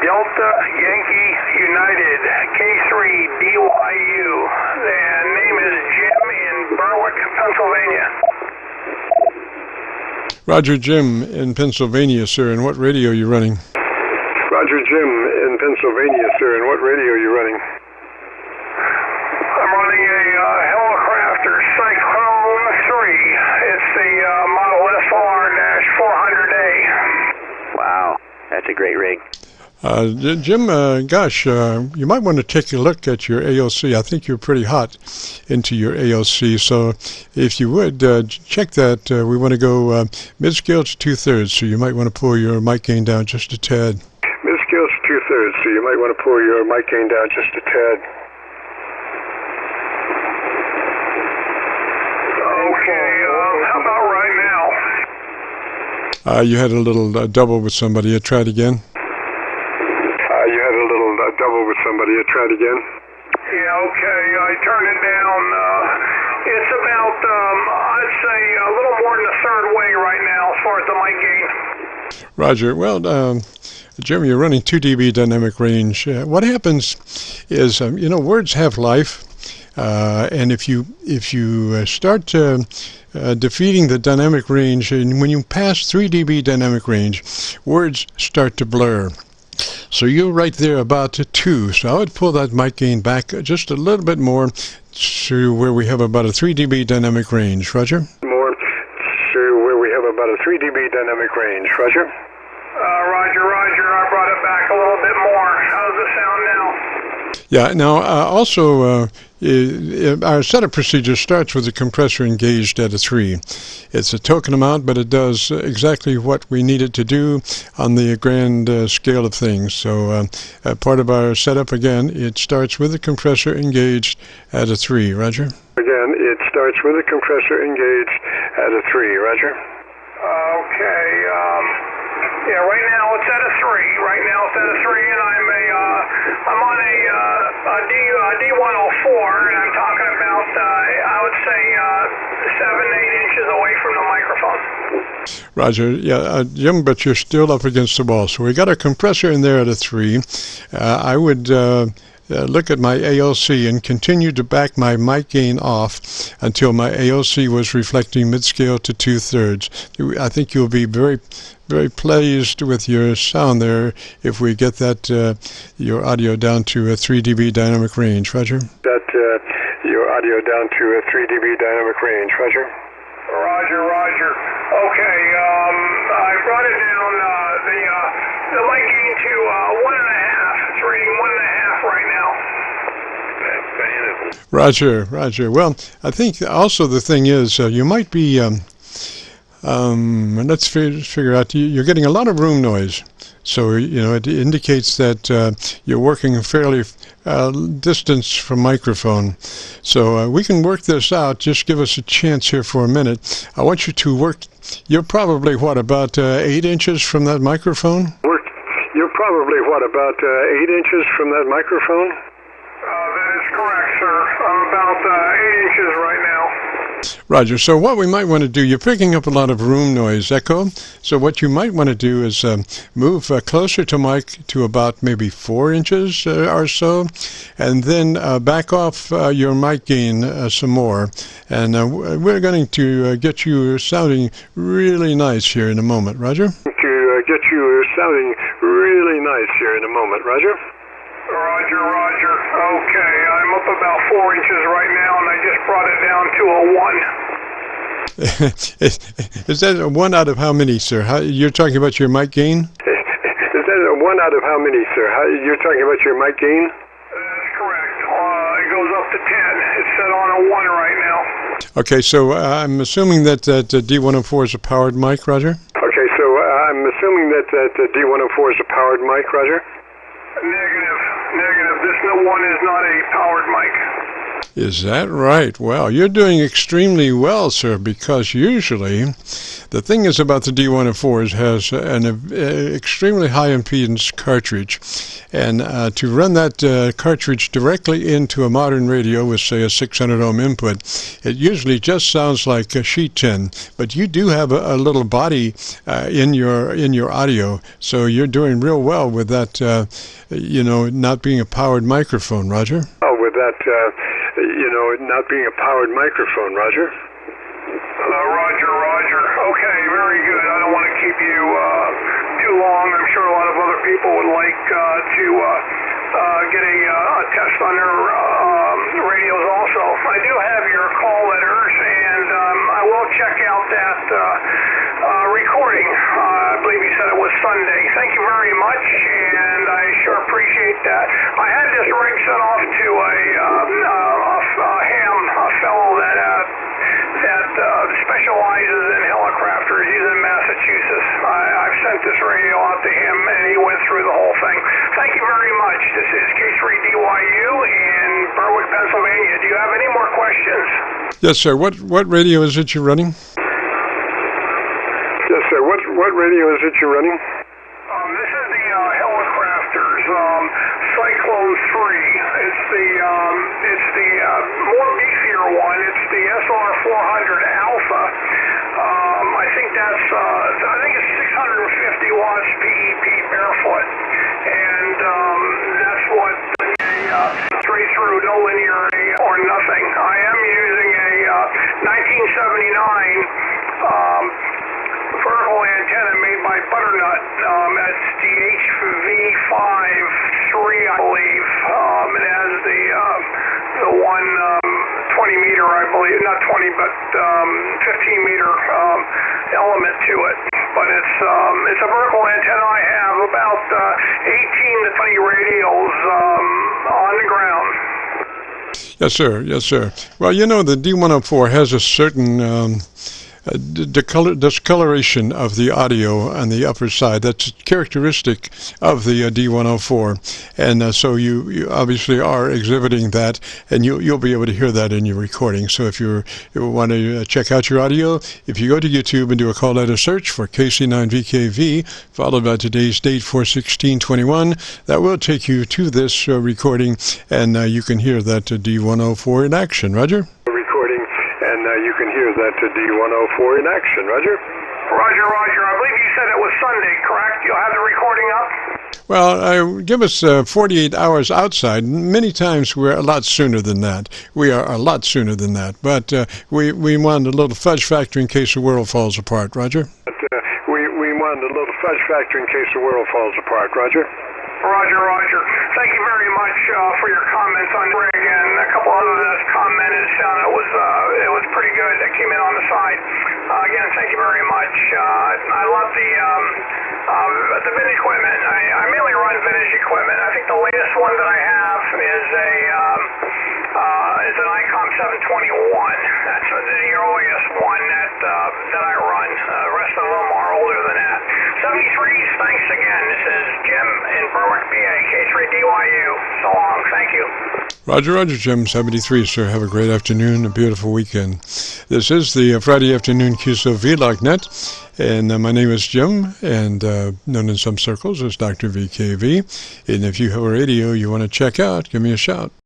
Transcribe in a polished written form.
Delta Yankee United K3DYU. The name is Jim in Berwick, Pennsylvania. Roger, Jim in Pennsylvania, sir. And what radio are you running? Roger, Jim in Pennsylvania, sir. And what radio are you running? I'm running a Helicrafter CYCLONE-3. It's the Model SR-400A. Wow, that's a great rig. Jim, you might want to take a look at your AOC. I think you're pretty hot into your AOC, so if you would, check that. We want to go mid-scale to 2/3, so you might want to pull your mic gain down just a tad. Mid-scale to 2/3, so you might want to pull your mic gain down just a tad. Okay, how about right now? You had a little double with somebody. Try it again. You had a little double with somebody. Try it again. Yeah, okay. I turned it down. It's about, I'd say, a little more than a third way right now as far as the mic gain. Roger. Well, Jim, you're running 2 dB dynamic range. What happens is, words have life, and if you start defeating the dynamic range, and when you pass 3 dB dynamic range, words start to blur. So you're right there about 2. So I would pull that mic gain back just a little bit more to where we have about a 3 dB dynamic range. Roger? More to where we have about a 3 dB dynamic range. Roger? Roger. I brought it back a little bit more. How does it sound now? Yeah, now also our setup procedure starts with the compressor engaged at a 3. It's a token amount, but it does exactly what we need it to do on the grand scale of things. So part of our setup, again, it starts with the compressor engaged at a 3. Roger? Again, it starts with the compressor engaged at a 3. Roger? Okay, yeah, right now it's at a 3. Right now it's at a 3, and I'm on a D104, and I'm talking about, I would say, 7-8 inches away from the microphone. Roger, yeah, Jim, but you're still up against the wall. So we got a compressor in there at a 3. I would look at my AOC and continue to back my mic gain off until my AOC was reflecting mid-scale to 2/3. I think you'll be very, very pleased with your sound there if we get that your audio down to a 3 dB dynamic range. Roger? That your audio down to a 3 dB dynamic range. Roger? Roger. Okay, I brought it down, the mic gain to 1.5. It's reading 1.5 right now. Roger. Well, I think also the thing is you might be, let's figure out, you're getting a lot of room noise. So, it indicates that you're working a fairly distance from microphone. So we can work this out. Just give us a chance here for a minute. I want you to work, you're probably, about 8 inches from that microphone? You're probably, about 8 inches from that microphone? That is correct, sir. I'm about 8 inches right now. Roger. So what we might want to do, you're picking up a lot of room noise echo. So what you might want to do is move closer to mic to about maybe 4 inches or so, and then back off your mic gain some more. And we're going to get you sounding really nice here in a moment. Roger? To get you sounding really nice here in a moment. Roger? Roger. Okay, I'm up about 4 inches right now, and I just brought it down to a 1. Is that a 1 out of how many, sir? You're talking about your mic gain? Is that a 1 out of how many, sir? You're talking about your mic gain? That's correct. It goes up to 10. It's set on a 1 right now. Okay, so I'm assuming that D104 is a powered mic, Roger? Okay, so I'm assuming that D104 is a powered mic, Roger? Negative. This one is not a powered mic. Is that right? Well, you're doing extremely well, sir, because usually the thing is about the D104 is has an extremely high impedance cartridge, and to run that cartridge directly into a modern radio with, say, a 600 ohm input, it usually just sounds like a sheet tin. But you do have a little body in your audio, so you're doing real well with that. Not being a powered microphone, Roger. Oh, with that. Not being a powered microphone, Roger. Roger. Okay, very good. I don't want to keep you too long. I'm sure a lot of other people would like to get a test on their radios also. I do have your call letters, and I will check out that recording. I believe you said it was Sunday. Thank you very much, and I sure appreciate that. I had this rig sent off to a fellow that specializes in helicopters. He's in Massachusetts. I've sent this radio out to him, and he went through the whole thing. Thank you very much. This is K3DYU in Berwick, Pennsylvania. Do you have any more questions? Yes, sir. What radio is it you're running? Yes, sir. What radio is it you're running? This is the Helicrafters CYCLONE-3. It's the more beefier one. It's the SR400 Alpha. I think it's 650 watts PEP barefoot, and that's what straight through, no linearity or nothing. I am using a 1979 vertical antenna made by Butternut. That's the HV53, I believe. It has the one 20 meter, I believe, not 20, but 15 meter element to it. But it's a vertical antenna. I have about 18 to 20 radios on the ground. Yes, sir. Yes, sir. Well, the D104 has a certain discoloration of the audio on the upper side. That's characteristic of the D104, and so you obviously are exhibiting that, and you'll be able to hear that in your recording. So if you want to check out your audio, if you go to YouTube and do a call letter search for KC9VKV followed by today's date 4/16/21, that will take you to this recording, and you can hear that D104 in action. Roger? You can hear that D104 in action, Roger. Roger. I believe you said it was Sunday, correct? You'll have the recording up? Well, give us 48 hours outside. Many times we're a lot sooner than that. We are a lot sooner than that. But we want a little fudge factor in case the world falls apart, Roger. We want a little fudge factor in case the world falls apart, Roger. Roger. Thank you very much for your comments on Rig, and a couple others commented. It was pretty good. That came in on the side. Again, thank you very much. I love the vintage equipment. I mainly run vintage equipment. I think the latest one that I have is an ICOM 721. That's the earliest one that I run. The rest of them are older than that. 73s, thanks again. This is Jim in Berwick, PA, K3DYU. So long, thank you. Roger, Jim, 73, sir. Have a great afternoon, a beautiful weekend. This is the Friday afternoon Qso-Vlog net, and my name is Jim, and known in some circles as Dr. VKV. And if you have a radio you want to check out, give me a shout.